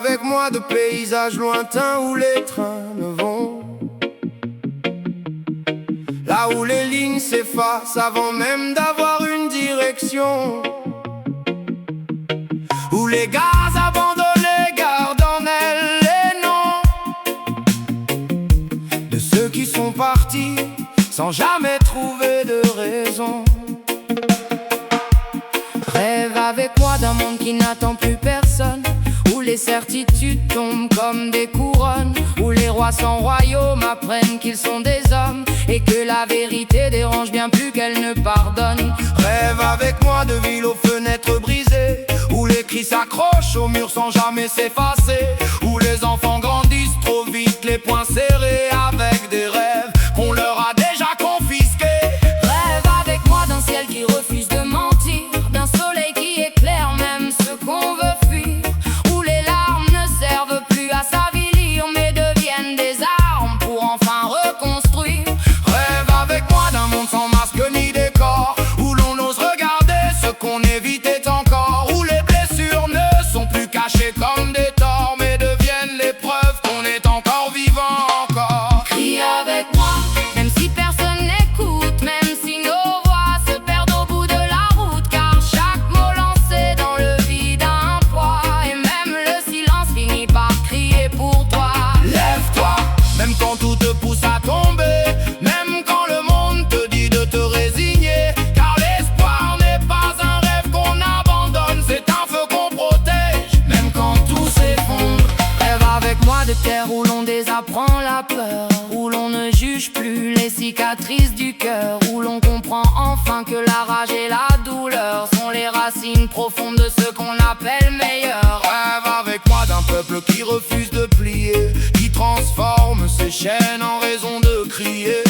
avec moi de paysages lointains où les trains ne vont, là où les lignes s'effacent avant même d'avoir une direction, où les gaz abandonnés gardent en elles les noms de ceux qui sont partis sans jamais trouver de raison. Rêve avec moi d'un monde qui n'attend plus personne, où les certitudes tombent comme des couronnes, où les rois sans royaume apprennent qu'ils sont des hommes, et que la vérité dérange bien plus qu'elle ne pardonne. Rêve avec moi de villes aux fenêtres brisées, où les cris s'accrochent au mur sans jamais s'effacer, où les enfants grandissent trop vite, les poings serrés, avec des rêves qu'on leur a déjà confisqués. Rêve avec moi d'un ciel qui refuse de mentir, d'un soleil qui éclaire même ceux qu'on veut fuir, où les larmes ne servent plus à s'avilir mais deviennent des armes pour enfin reconstruire. Rêve avec moi d'un monde sans masque ni décor, où l'on ose regarder ce qu'on évitait encore, où les blessures ne sont plus cachées comme des torts mais deviennent les preuves qu'on est encore vivant encore. Crie avec moi, même si personne n'écoute, même si nos voix se perdent au bout de la route, car chaque mot lancé dans le vide a un poids, et même le silence finit par crier pour toi. Lève-toi, même quand tout te pousse à tomber, même quand le monde te dit de te résigner, car l'espoir n'est pas un rêve qu'on abandonne, c'est un feu qu'on protège, même quand tout s'effondre. Rêve avec moi de terre où l'on désapprend la peur, où l'on ne juge plus les cicatrices du cœur, où l'on comprend enfin que la rage et la douleur sont les racines profondes de ce qu'on appelle meilleur. Rêve avec moi d'un peuple qui refuse de plier, qui transforme ses chaînes en raison de crier,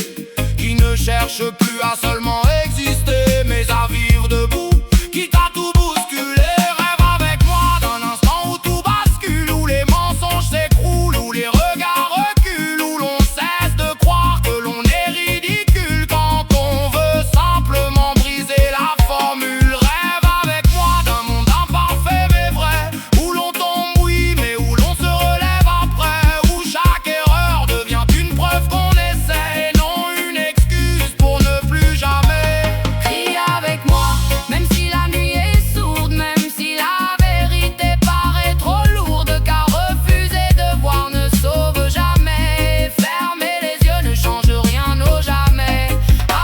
qui ne cherche plus à seulement exister mais à vivre debout, quitte à tout bousculer. Rêve avec moi d'un instant où tout bascule, où les mensonges s'écroulent, où les regards reculent, où l'on cesse de croire que l'on est ridicule quand on veut simplement briser la formule. Rêve avec moi d'un monde imparfait mais vrai, où l'on tombe oui mais où l'on se relève après, où chaque erreur devient une preuve qu'on essaie et non une excuse pour ne plus jamais. Crie avec moi, même si la nuit est sourde, même si la vérité paraît trop lourde, car refuser de voir ne sauve jamais, fermer les yeux ne change rien au jamais.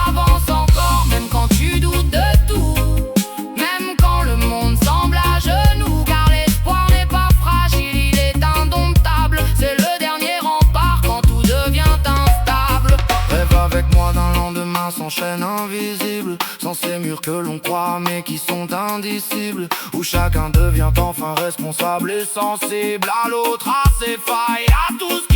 Avance encore, même quand tu doutes de tout, même quand le monde semble à genoux, car l'espoir n'est pas fragile, il est indomptable, c'est le dernier rempart quand tout devient instable. Rêve avec moi d'un lendemain sans chaîne invisible, sans ces murs que l'on croit mais qui sont indicibles, où chacun devient enfin responsable et sensible à l'autre, à ses failles, à tout ce qui